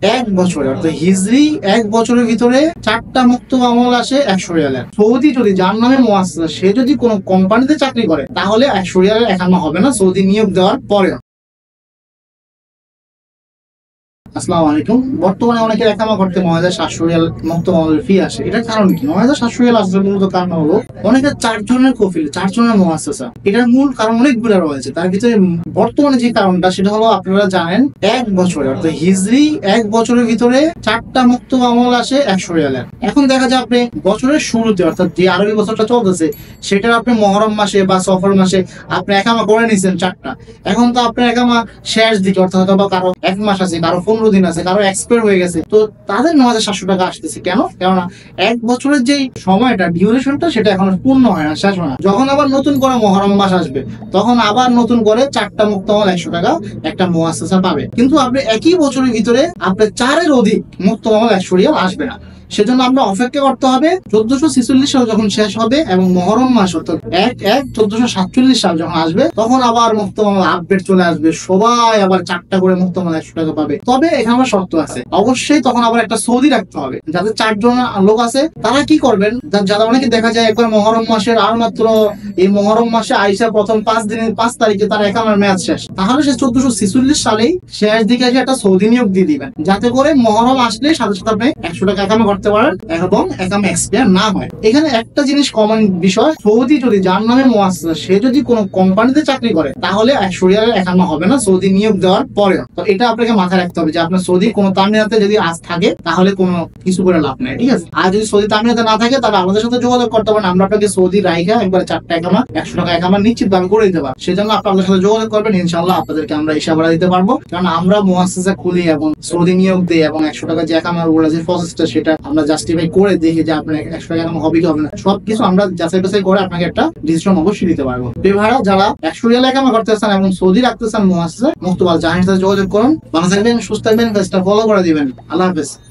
এক বছরে অর্থাৎ হিজরি এক বছরের ভিতরে 4টা মুক্ত আমল আসে 100 রিয়ালের। সৌদি যদি যার নামে মুআসসাসা সে যদি কোনো কোম্পানিতে চাকরি করে তাহলে 100 রিয়ালের একামা হবে না সৌদি নিয়োগ দেওয়ার পরেও। আসসালামু আলাইকুম। বর্তমানে অনেকের একামা করতে ৯৭০০ রিয়াল মুক্ত আমলের ফি আসে। এটার কারণ কি? ৯৭০০ রিয়াল আসার মূলত কারণ হলো অনেকের 4 জনের কফিল, 4 জনের মুআসসাসা। এটার মূল কারণ অনেকগুলো রয়েছে। তার ভিতরে বর্তমানে যে কারণটা সেটা হলো আপনারা জানেন এক বছরে অর্থাৎ হিজরি এক বছরের ভিতরে 4টা মুক্ত আমল আসে 100 রিয়ালের। এখন দেখা যায় আপনি বছরের শুরুতে অর্থাৎ যে আরবি বছরটা চলতেছে সেটার আপনি মহরম মাসে বা সফর মাসে আপনি একামা করে নিছেন 4টা। এখন তো আপনার একামা শেষ দিকে অর্থাৎ কারো 1 মাস আছে, কারো 15 দিন আছে, কারো এক্সপায়ার হয়ে গেছে, তো তাদের ৯৭০০ টাকা আসতেছে কেন? কেননা এক বছরের যে সময়টা ডিউরেশনটা সেটা এখন পূর্ণ হয় না, শেষ হয় না। যখন আবার নতুন করে মহরম মাস আসবে তখন আবার নতুন করে 4টা মুক্ত আমল 100 টাকা একটা মুআসসাসা পাবে। কিন্তু আপনি একই বছরের ভিতরে আপনার 4-এর অধিক মুক্ত আমল 100 রিয়াল আসবে না। সেজন্য আমরা অপেক্ষা করতে হবে 1446 সাল যখন শেষ হবে এবং মহরম মাস অর্থাৎ 1/1/1447 সাল যখন আসবে তখন আবার মুক্ত আমল আপডেট চলে আসবে, সবাই আবার 4টা করে মুক্ত আমল 100 টাকা পাবে। তবে এখানে আমার শর্ত আছে, অবশ্যই তখন আবার একটা সৌদি রাখতে হবে। যাদের 4 জন লোক আছে তারা কি করবেন, যারা অনেকে দেখা যায় একবার মহরম মাসের আর মাত্র এই মহরম মাসে আইসা প্রথম 5 তারিখে তার একামার মেয়াদ শেষ, তাহলে সে 1446 সালেই শেষ দিকে এসে একটা সৌদি নিয়োগ দিয়ে দিবেন, যাতে করে মহরম আসলে সাথে সাথে আপনি 100 টাকা একামা করতে পারেন এবং একামা এক্সপায়ার না হয়। এখানে একটা জিনিস কমন বিষয়, সৌদি যদি যার নামে মুআসসাসা সে যদি কোনো কোম্পানিতে চাকরি করে তাহলে 100 রিয়ালের একামা হবে না সৌদি নিয়োগ দেওয়ার পরেও। তো এটা আপনাকে মাথায় রাখতে হবে যে আপনার সৌদি কোনো তামিনাতে যদি আজ থাকে তাহলে কোনো কিছু করে লাভ নেই, ঠিক আছে? আর যদি সৌদি তামিনাতে না থাকে তাহলে আমাদের সাথে যোগাযোগ করতে পারেন, আমরা আপনাকে সৌদি রাইখা একবার 4টা একামা 100 টাকা একামা নিশ্চিত ভাবে করে দিতে পারবো। সেজন্য আপনাদের সাথে যোগাযোগ করবেন, ইনশাআল্লাহ আপনাদেরকে আমরা ইশারা দিতে পারবো। কারণ আমরা মুআসসাসা খুলি এবং সৌদি নিয়োগ দিই এবং 100 টাকা যে একামার উপর যে প্রসেসটা সেটা আমরা জাস্টিফাই করে দেখি যে আপনার 100 টাকা একামা হবে কি হবে না, সবকিছু আমরা যাচাই বাছাই করে আপনাকে একটা ডিসিশন অবশ্যই দিতে পারবো। এই ভাড়া যারা 100 রিয়াল একামা করতে চান এবং সৌদি রাখতে চান মুআসসাসা মুক্তবাল জাহানের সাথে যোগাযোগ করুন। ভালো থাকবেন, সুস্থ থাকবেন, পেজটা ফলো করে দিবেন। আল্লাহ হাফেজ।